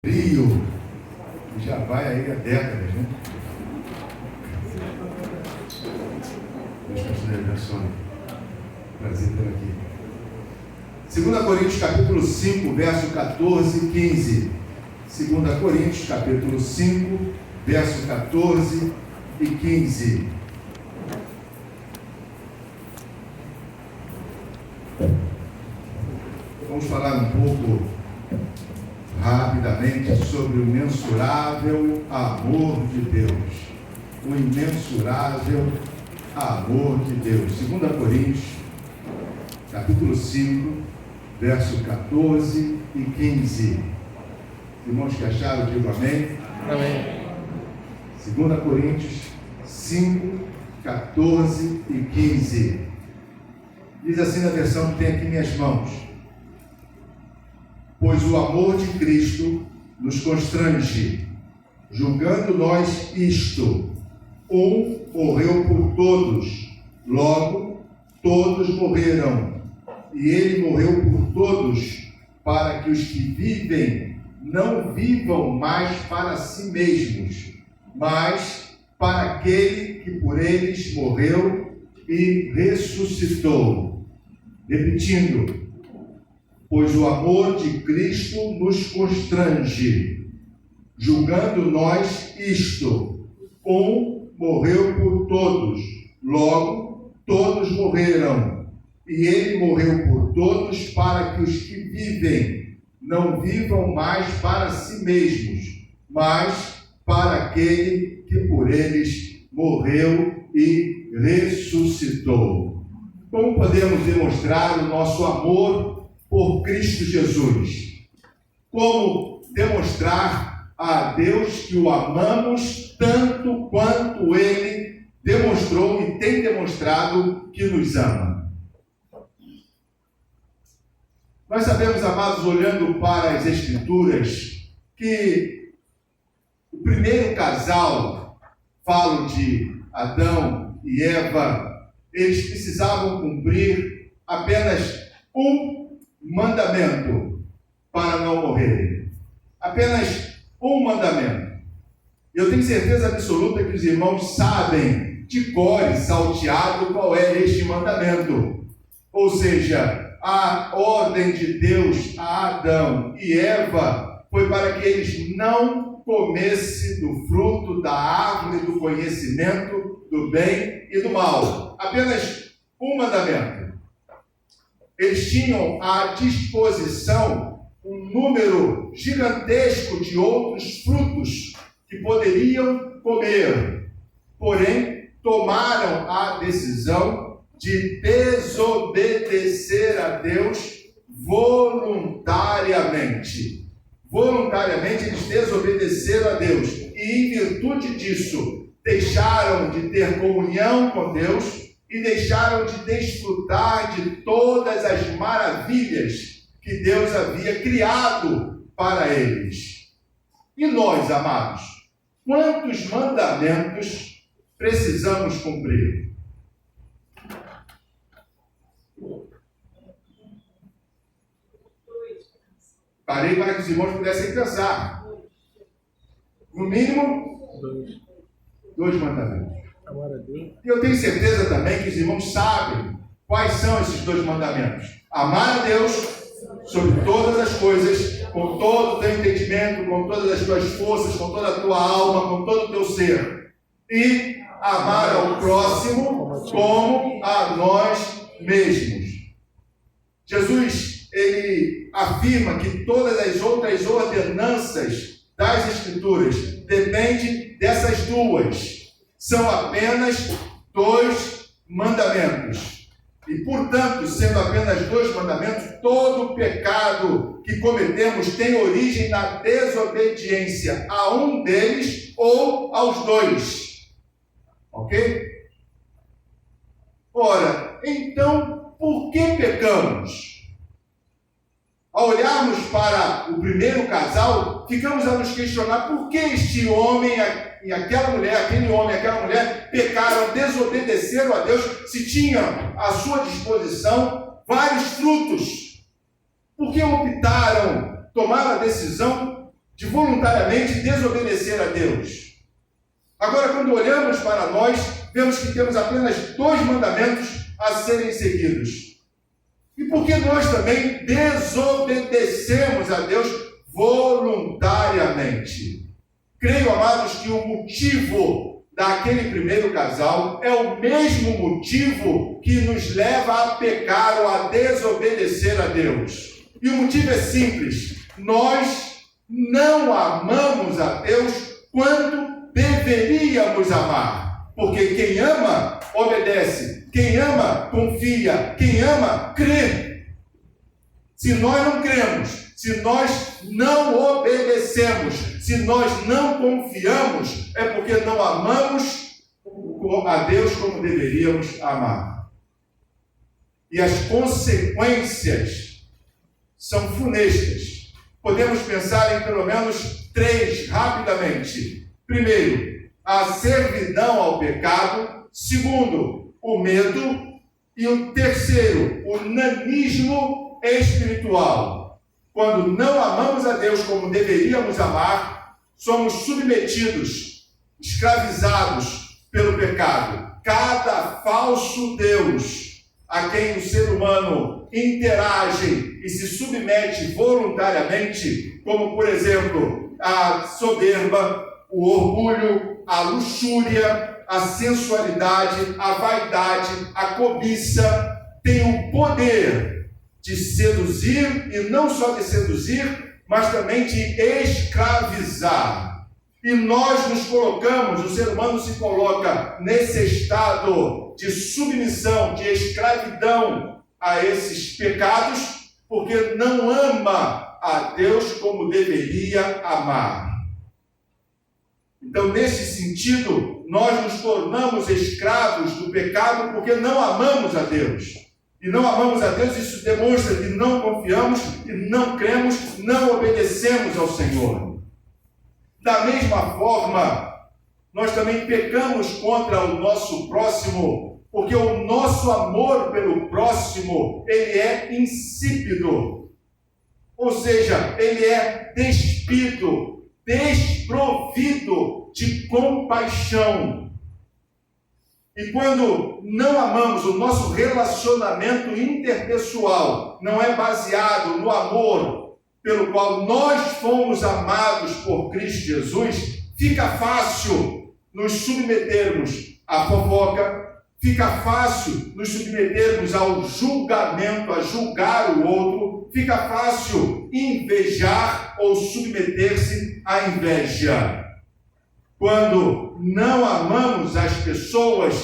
Rio, já vai aí há décadas, né? Deus te abençoe. Prazer ter aqui. 2 Coríntios capítulo 5, verso 14 e 15. 2 Coríntios capítulo 5, verso 14 e 15. Vamos falar um pouco rapidamente sobre o imensurável amor de Deus. O imensurável amor de Deus. 2 Coríntios, capítulo 5, verso 14 e 15. Irmãos que acharam, digam amém. Amém. 2 Coríntios 5, 14 e 15. Diz assim na versão que tem aqui em minhas mãos: pois o amor de Cristo nos constrange, julgando nós isto: um morreu por todos, logo todos morreram, e ele morreu por todos, para que os que vivem não vivam mais para si mesmos, mas para aquele que por eles morreu e ressuscitou. Repetindo: pois o amor de Cristo nos constrange, julgando nós isto: um morreu por todos, logo todos morreram, e ele morreu por todos, para que os que vivem não vivam mais para si mesmos, mas para aquele que por eles morreu e ressuscitou. Como podemos demonstrar o nosso amor por Cristo Jesus? Como demonstrar a Deus que o amamos tanto quanto Ele demonstrou e tem demonstrado que nos ama? Nós sabemos, amados, olhando para as Escrituras, que o primeiro casal, falo de Adão e Eva, eles precisavam cumprir apenas um mandamento para não morrerem. Apenas um mandamento. Eu tenho certeza absoluta que os irmãos sabem de cor e salteado qual é este mandamento. Ou seja, a ordem de Deus a Adão e Eva foi para que eles não comessem do fruto da árvore do conhecimento do bem e do mal. Apenas um mandamento. Eles tinham à disposição um número gigantesco de outros frutos que poderiam comer. Porém, tomaram a decisão de desobedecer a Deus voluntariamente. Voluntariamente eles desobedeceram a Deus. E em virtude disso, deixaram de ter comunhão com Deus e deixaram de desfrutar de todas as maravilhas que Deus havia criado para eles. E nós, amados, quantos mandamentos precisamos cumprir? Parei para que os irmãos pudessem pensar. No mínimo, 2 mandamentos. E eu tenho certeza também que os irmãos sabem quais são esses 2 mandamentos: amar a Deus sobre todas as coisas, com todo o teu entendimento, com todas as tuas forças, com toda a tua alma, com todo o teu ser, e amar ao próximo como a nós mesmos. Jesus, ele afirma que todas as outras ordenanças das Escrituras dependem dessas 2. São apenas 2 mandamentos. E, portanto, sendo apenas 2 mandamentos, todo pecado que cometemos tem origem na desobediência a um deles ou aos 2. Ok? Ora, então, por que pecamos? Ao olharmos para o primeiro casal, ficamos a nos questionar por que este homem e aquela mulher, aquele homem e aquela mulher pecaram, desobedeceram a Deus, se tinham à sua disposição vários frutos. Por que optaram, tomaram a decisão de voluntariamente desobedecer a Deus. Agora, quando olhamos para nós, vemos que temos apenas 2 mandamentos a serem seguidos. E por que nós também desobedecemos a Deus voluntariamente? Creio, amados, que o motivo daquele primeiro casal é o mesmo motivo que nos leva a pecar ou a desobedecer a Deus. E o motivo é simples: nós não amamos a Deus quanto deveríamos amar. Porque quem ama, obedece. Quem ama, confia. Quem ama, crê. Se nós não cremos, se nós não obedecemos, se nós não confiamos, é porque não amamos a Deus como deveríamos amar. E as consequências são funestas. Podemos pensar em pelo menos 3 rapidamente. Primeiro, a servidão ao pecado. Segundo, o medo. E o terceiro, o nanismo espiritual. Quando não amamos a Deus como deveríamos amar, somos submetidos, escravizados pelo pecado. Cada falso Deus a quem o ser humano interage e se submete voluntariamente, como por exemplo a soberba, o orgulho, a luxúria, a sensualidade, a vaidade, a cobiça, tem o poder de seduzir, e não só de seduzir, mas também de escravizar. E nós nos colocamos, o ser humano se coloca nesse estado de submissão, de escravidão a esses pecados, porque não ama a Deus como deveria amar. Então, nesse sentido, nós nos tornamos escravos do pecado porque não amamos a Deus. E não amamos a Deus, isso demonstra que não confiamos, que não cremos, não obedecemos ao Senhor. Da mesma forma, nós também pecamos contra o nosso próximo, porque o nosso amor pelo próximo, ele é insípido. Ou seja, ele é despido, desprovido de compaixão. E quando não amamos, o nosso relacionamento interpessoal não é baseado no amor pelo qual nós fomos amados por Cristo Jesus, fica fácil nos submetermos à fofoca, fica fácil nos submetermos ao julgamento, a julgar o outro, fica fácil invejar ou submeter-se à inveja. Quando não amamos as pessoas,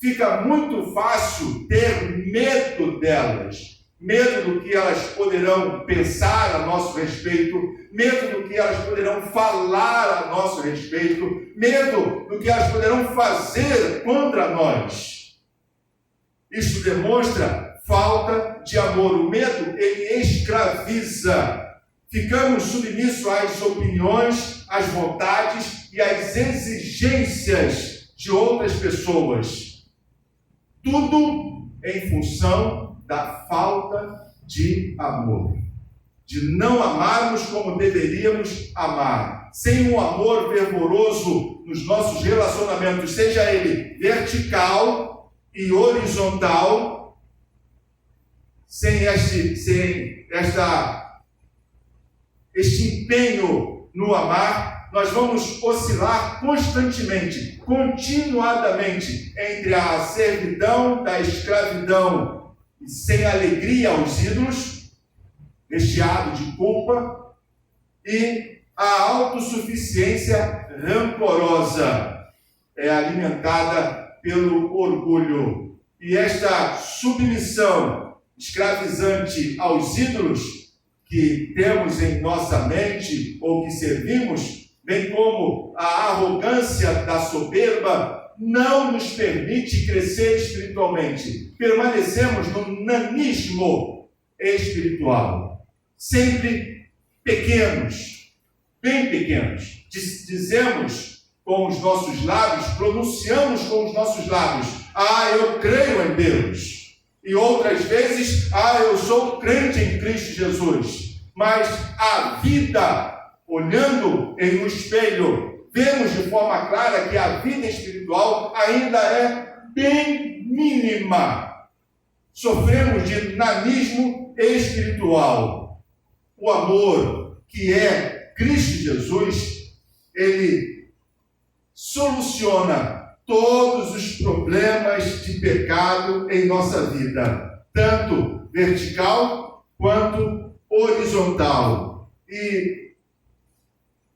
fica muito fácil ter medo delas. Medo do que elas poderão pensar a nosso respeito, medo do que elas poderão falar a nosso respeito, medo do que elas poderão fazer contra nós. Isso demonstra falta de amor. O medo, ele escraviza. Ficamos submissos às opiniões, às vontades e às exigências de outras pessoas. Tudo em função da falta de amor. De não amarmos como deveríamos amar. Sem um amor fervoroso nos nossos relacionamentos, seja ele vertical e horizontal, sem este empenho no amar, nós vamos oscilar constantemente, continuadamente, entre a servidão da escravidão, sem alegria aos ídolos, recheado de culpa, e a autossuficiência rancorosa, alimentada pelo orgulho. E esta submissão escravizante aos ídolos que temos em nossa mente ou que servimos, bem como a arrogância da soberba, não nos permite crescer espiritualmente. Permanecemos no nanismo espiritual. Sempre pequenos, bem pequenos. Dizemos com os nossos lábios, pronunciamos com os nossos lábios: ah, eu creio em Deus. E outras vezes: ah, eu sou crente em Cristo Jesus. Mas a vida olhando em um espelho, vemos de forma clara que a vida espiritual ainda é bem mínima. Sofremos de nanismo espiritual. O amor, que é Cristo Jesus, ele soluciona todos os problemas de pecado em nossa vida, tanto vertical quanto horizontal. E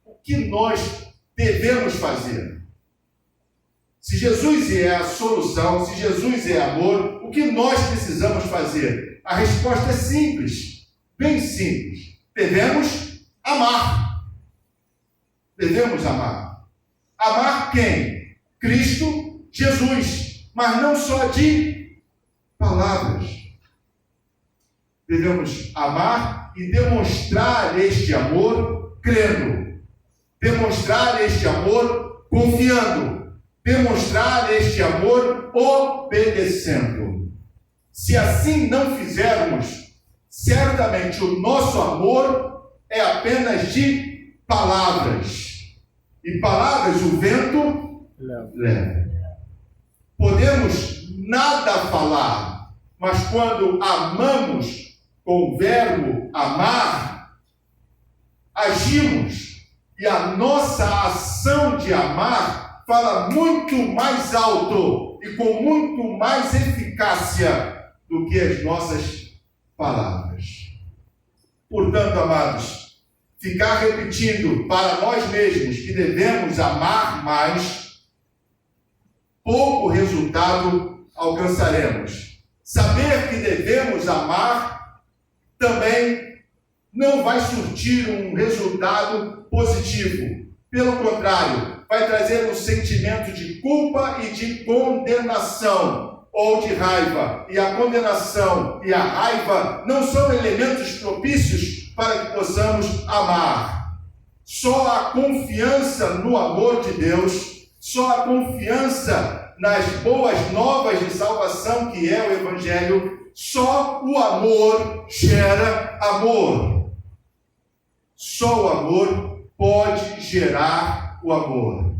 o que nós devemos fazer? Se Jesus é a solução, se Jesus é amor, o que nós precisamos fazer? A resposta é simples, bem simples. Devemos amar. Devemos amar. Amar quem? Cristo Jesus. Mas não só de palavras. Devemos amar e demonstrar este amor crendo. Demonstrar este amor confiando. Demonstrar este amor obedecendo. Se assim não fizermos, certamente o nosso amor é apenas de palavras. E palavras o vento leva. Podemos nada falar, mas quando amamos com o verbo amar, agimos. E a nossa ação de amar fala muito mais alto e com muito mais eficácia do que as nossas palavras. Portanto, amados, ficar repetindo para nós mesmos que devemos amar mais, pouco resultado alcançaremos. Saber que devemos amar também não vai surtir um resultado positivo. Pelo contrário, vai trazer um sentimento de culpa e de condenação, ou de raiva. E a condenação e a raiva não são elementos propícios para que possamos amar. Só a confiança no amor de Deus, só a confiança nas boas novas de salvação que é o Evangelho, só o amor gera amor. Só o amor pode gerar o amor.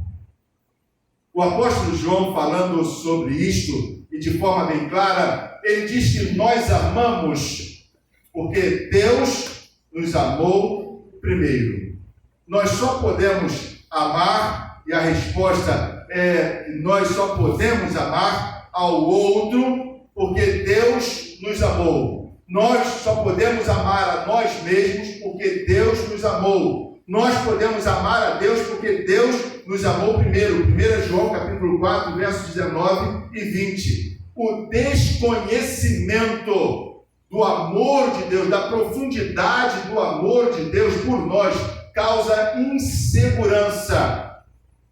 O apóstolo João, falando sobre isto, e de forma bem clara, ele diz que nós amamos porque Deus nos amou primeiro. Nós só podemos amar, e a resposta é que nós só podemos amar ao outro porque Deus nos amou. Nós só podemos amar a nós mesmos porque Deus nos amou. Nós podemos amar a Deus porque Deus nos amou primeiro. 1 João capítulo 4, versos 19 e 20. O desconhecimento do amor de Deus, da profundidade do amor de Deus por nós, causa insegurança,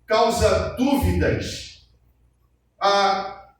causa dúvidas.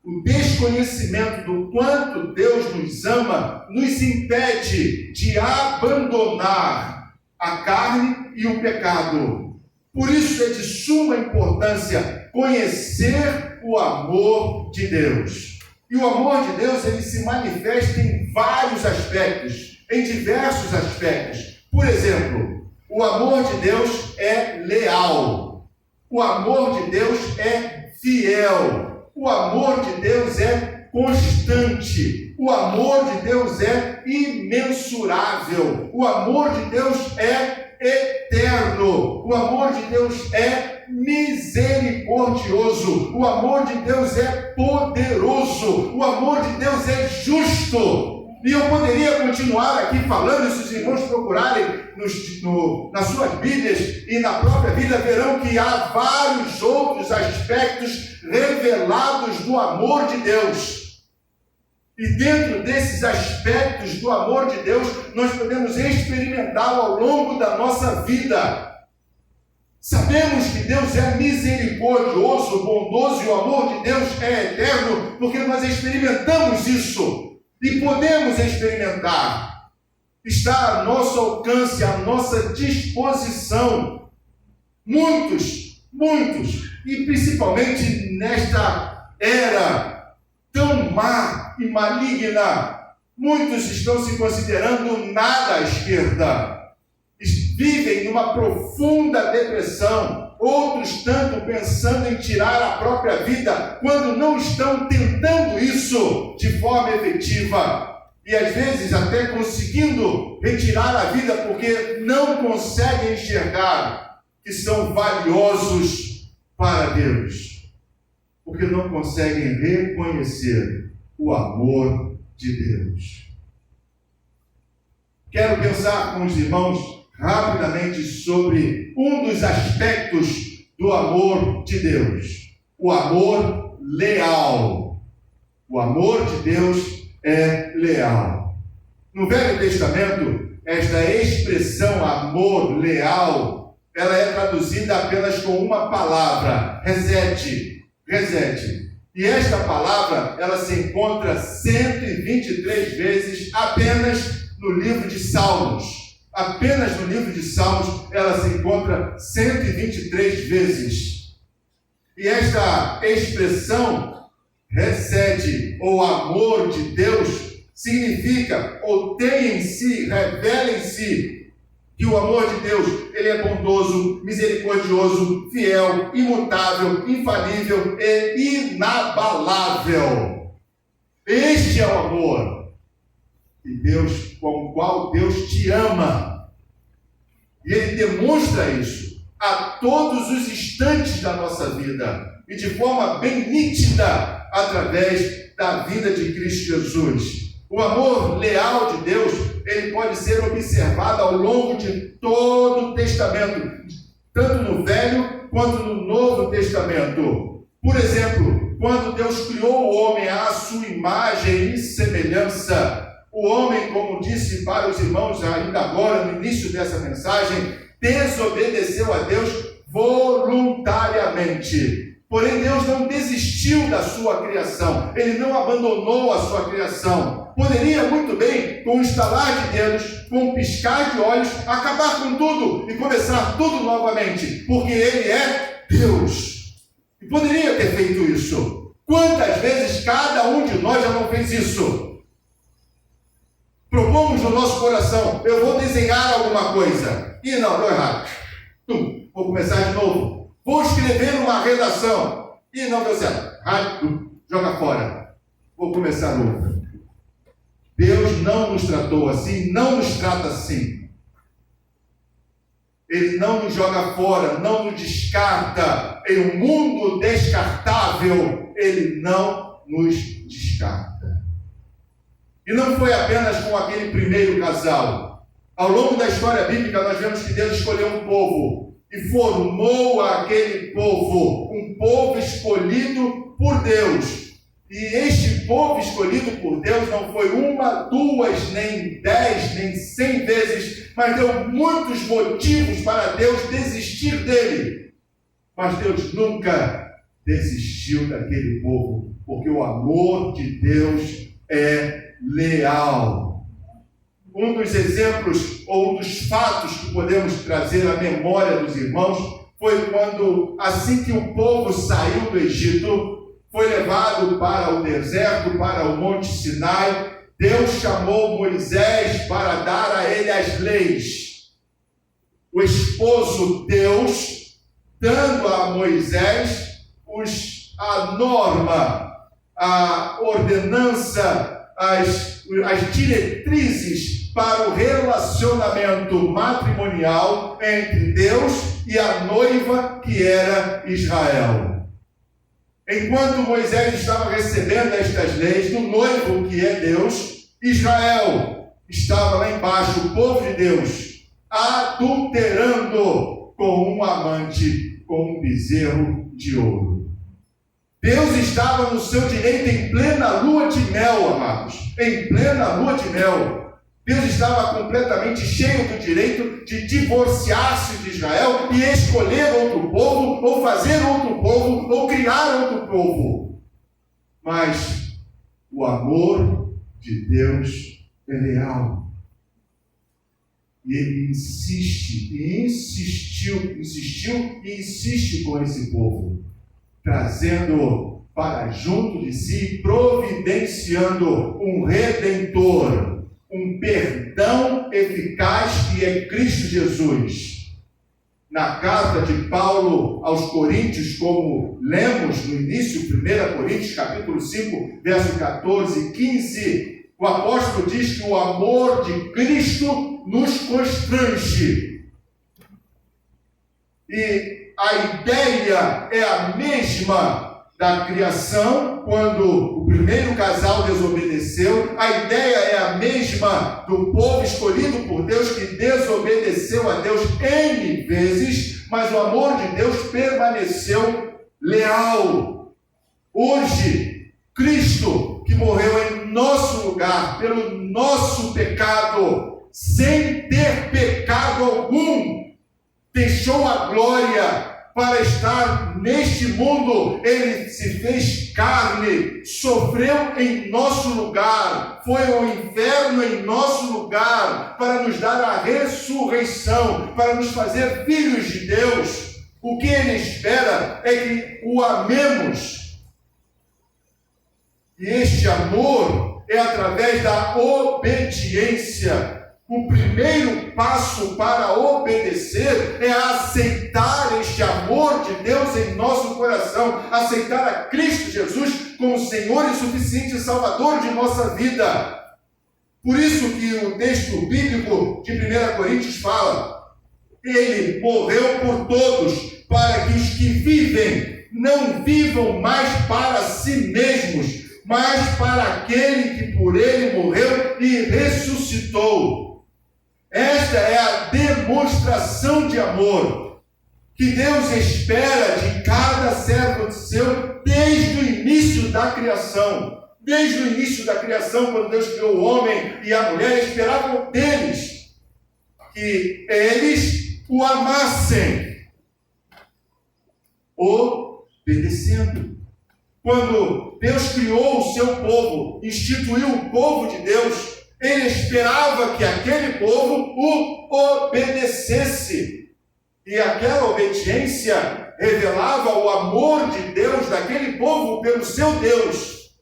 O desconhecimento do quanto Deus nos ama nos impede de abandonar a carne e o pecado. Por isso é de suma importância conhecer o amor de Deus. E o amor de Deus, ele se manifesta em vários aspectos, em diversos aspectos. Por exemplo, o amor de Deus é leal. O amor de Deus é fiel. O amor de Deus é constante. O amor de Deus é imensurável. O amor de Deus é eterno. O amor de Deus é misericordioso. O amor de Deus é poderoso. O amor de Deus é justo. E eu poderia continuar aqui falando, se os irmãos procurarem nas suas Bíblias e na própria vida, verão que há vários outros aspectos revelados do amor de Deus. E dentro desses aspectos do amor de Deus, nós podemos experimentá-lo ao longo da nossa vida. Sabemos que Deus é misericordioso, bondoso, e o amor de Deus é eterno, porque nós experimentamos isso. E podemos experimentar. Está a nosso alcance, à nossa disposição. Muitos, e principalmente nesta era tão má e maligna, muitos estão se considerando nada à esquerda. vivem numa profunda depressão, outros tanto pensando em tirar a própria vida, quando não estão tentando isso de forma efetiva. E às vezes até conseguindo retirar a vida porque não conseguem enxergar que são valiosos para Deus. Porque não conseguem reconhecer o amor de Deus. Quero pensar com os irmãos rapidamente sobre um dos aspectos do amor de Deus. O amor leal. O amor de Deus é leal. No Velho Testamento, esta expressão amor leal, ela é traduzida apenas com uma palavra, resete. E esta palavra, ela se encontra 123 vezes apenas no livro de Salmos. Apenas no livro de Salmos, ela se encontra 123 vezes. E esta expressão, resete, ou amor de Deus, significa, ou tem em si, revela em si, que o amor de Deus, ele é bondoso, misericordioso, fiel, imutável, infalível e inabalável. Este é o amor de Deus, com o qual Deus te ama. E Ele demonstra isso a todos os instantes da nossa vida, e de forma bem nítida, através da vida de Cristo Jesus. O amor leal de Deus, ele pode ser observado ao longo de todo o Testamento, tanto no Velho quanto no Novo Testamento. Por exemplo, quando Deus criou o homem à sua imagem e semelhança, o homem, como disse para os irmãos ainda agora, no início dessa mensagem, desobedeceu a Deus voluntariamente. Porém, Deus não desistiu da sua criação, Ele não abandonou a sua criação. Poderia muito bem, com um estalar de dedos, com um piscar de olhos, acabar com tudo e começar tudo novamente, porque Ele é Deus. E poderia ter feito isso. Quantas vezes cada um de nós já não fez isso? Propomos no nosso coração, eu vou desenhar alguma coisa. E não, deu errado. Vou começar de novo. Vou escrever uma redação. E não deu certo. Joga fora. Vou começar novo. Deus não nos tratou assim, não nos trata assim. Ele não nos joga fora, não nos descarta. Em um mundo descartável, Ele não nos descarta. E não foi apenas com aquele primeiro casal. Ao longo da história bíblica, nós vemos que Deus escolheu um povo e formou aquele povo, um povo escolhido por Deus. E este povo escolhido por Deus não foi uma, duas, nem 10, nem 100 vezes, mas deu muitos motivos para Deus desistir dele. Mas Deus nunca desistiu daquele povo, porque o amor de Deus é leal. Um dos exemplos, ou um dos fatos que podemos trazer à memória dos irmãos, foi quando, assim que o povo saiu do Egito, foi levado para o deserto, para o Monte Sinai, Deus chamou Moisés para dar a ele as leis. O esposo Deus, dando a Moisés a norma, a ordenança, as diretrizes para o relacionamento matrimonial entre Deus e a noiva que era Israel. Enquanto Moisés estava recebendo estas leis do noivo que é Deus, Israel estava lá embaixo, o povo de Deus, adulterando com um amante, com um bezerro de ouro. Deus estava no seu direito em plena lua de mel, amados, em plena lua de mel. Deus estava completamente cheio do direito de divorciar-se de Israel e escolher outro povo, ou fazer outro povo, ou criar outro povo. Mas o amor de Deus é leal. E Ele insiste, e insistiu e insiste com esse povo, trazendo para junto de si, providenciando um redentor, um perdão eficaz que é Cristo Jesus. Na carta de Paulo aos Coríntios, como lemos no início, 1 Coríntios, capítulo 5, verso 14 e 15, o apóstolo diz que o amor de Cristo nos constrange. E a ideia é a mesma da criação, quando o primeiro casal desobedeceu. A ideia é a mesma do povo escolhido por Deus, que desobedeceu a Deus N vezes, mas o amor de Deus permaneceu leal. Hoje, Cristo, que morreu em nosso lugar, pelo nosso pecado, sem ter pecado algum, deixou a glória para estar neste mundo. Ele se fez carne, sofreu em nosso lugar, foi ao inferno em nosso lugar, para nos dar a ressurreição, para nos fazer filhos de Deus. O que Ele espera é que o amemos. E este amor é através da obediência. O primeiro passo para obedecer é aceitar este amor de Deus em nosso coração, aceitar a Cristo Jesus como Senhor e suficiente Salvador de nossa vida. Por isso que o texto bíblico de 1 Coríntios fala: Ele morreu por todos, para que os que vivem não vivam mais para si mesmos, mas para aquele que por ele morreu e ressuscitou. Esta é a demonstração de amor que Deus espera de cada servo seu desde o início da criação. Desde o início da criação, quando Deus criou o homem e a mulher, esperavam deles que eles o amassem, obedecendo. Quando Deus criou o seu povo, instituiu o povo de Deus, Ele esperava que aquele povo o obedecesse. E aquela obediência revelava o amor de Deus daquele povo pelo seu Deus.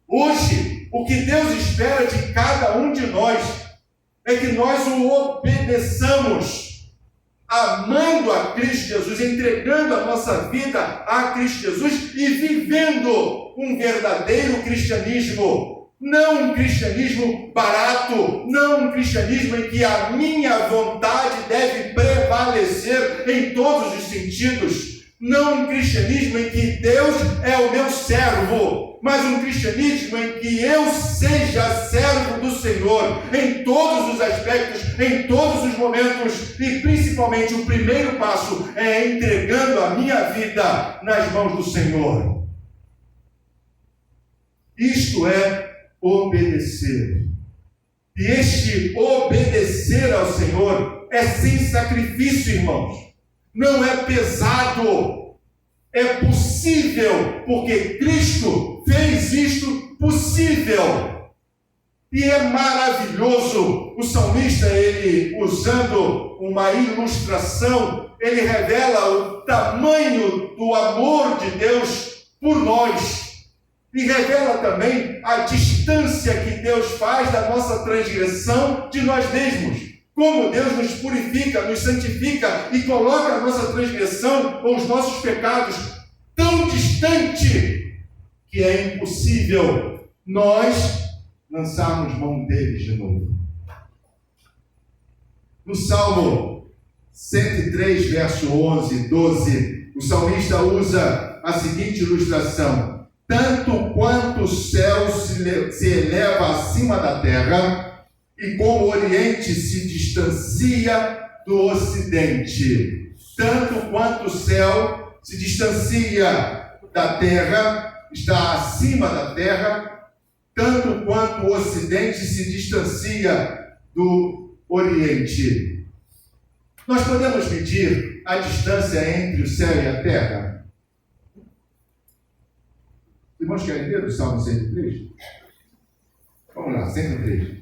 Hoje, o que Deus espera de cada um de nós é que nós o obedeçamos, amando a Cristo Jesus, entregando a nossa vida a Cristo Jesus e vivendo um verdadeiro cristianismo. Não um cristianismo barato, não um cristianismo em que a minha vontade deve prevalecer em todos os sentidos. Não um cristianismo em que Deus é o meu servo, mas um cristianismo em que eu seja servo do Senhor em todos os aspectos, em todos os momentos, e principalmente o primeiro passo é entregando a minha vida nas mãos do Senhor. Isto é obedecer. E este obedecer ao Senhor é sem sacrifício, irmãos. Não é pesado. É possível, porque Cristo fez isto possível. E é maravilhoso. O salmista, ele usando uma ilustração, ele revela o tamanho do amor de Deus por nós. E revela também a distância que Deus faz da nossa transgressão de nós mesmos. Como Deus nos purifica, nos santifica e coloca a nossa transgressão ou os nossos pecados tão distante que é impossível nós lançarmos mão deles de novo. No Salmo 103, verso 11 e 12, o salmista usa a seguinte ilustração: tanto quanto o céu se eleva acima da terra, e como o Oriente se distancia do Ocidente. Tanto quanto o céu se distancia da terra, está acima da terra, tanto quanto o Ocidente se distancia do Oriente. Nós podemos medir a distância entre o céu e a terra? Irmãos, querem ver o Salmo 103? Vamos lá, 103.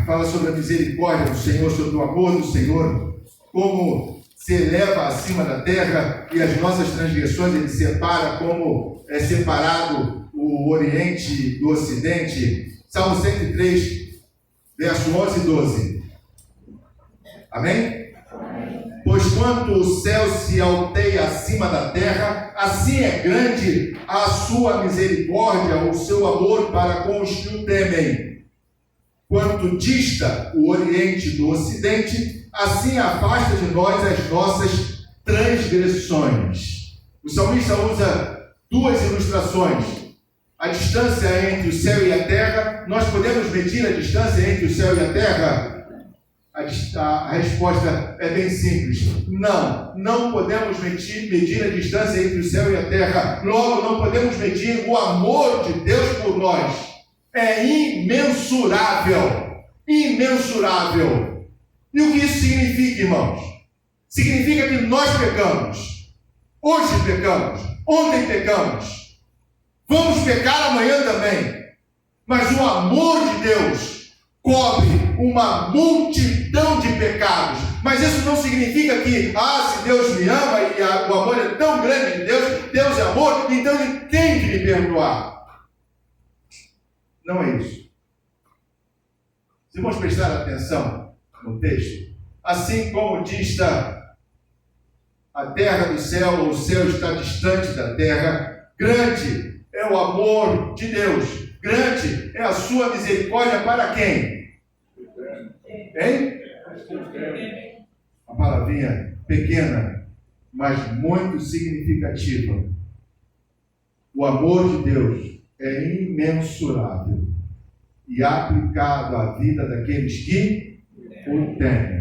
Fala sobre a misericórdia do Senhor, sobre o amor do Senhor, como se eleva acima da terra e as nossas transgressões ele separa como é separado o Oriente do Ocidente. Salmo 103, verso 11 e 12. Amém? Pois quanto o céu se alteia acima da terra, assim é grande a sua misericórdia, o seu amor para com os que o temem. Quanto dista o Oriente do Ocidente, assim afasta de nós as nossas transgressões. O salmista usa duas ilustrações. A distância entre o céu e a terra. Nós podemos medir a distância entre o céu e a terra? A resposta é bem simples. Não podemos medir a distância entre o céu e a terra. Logo, não podemos medir o amor de Deus por nós. É imensurável. Imensurável. E o que isso significa, irmãos? Significa que nós pecamos. Hoje pecamos. Ontem pecamos. Vamos pecar amanhã também. Mas o amor de Deus cobre uma multidão de pecados. Mas isso não significa que, se Deus me ama e o amor é tão grande de Deus, Deus é amor, então Ele tem que me perdoar. Não é isso. Se vamos prestar atenção no texto, assim como dista a terra do céu, o céu está distante da terra, grande é o amor de Deus, grande é a sua misericórdia para quem? Hein? Uma palavrinha pequena, mas muito significativa. O amor de Deus é imensurável e aplicado à vida daqueles que o temem.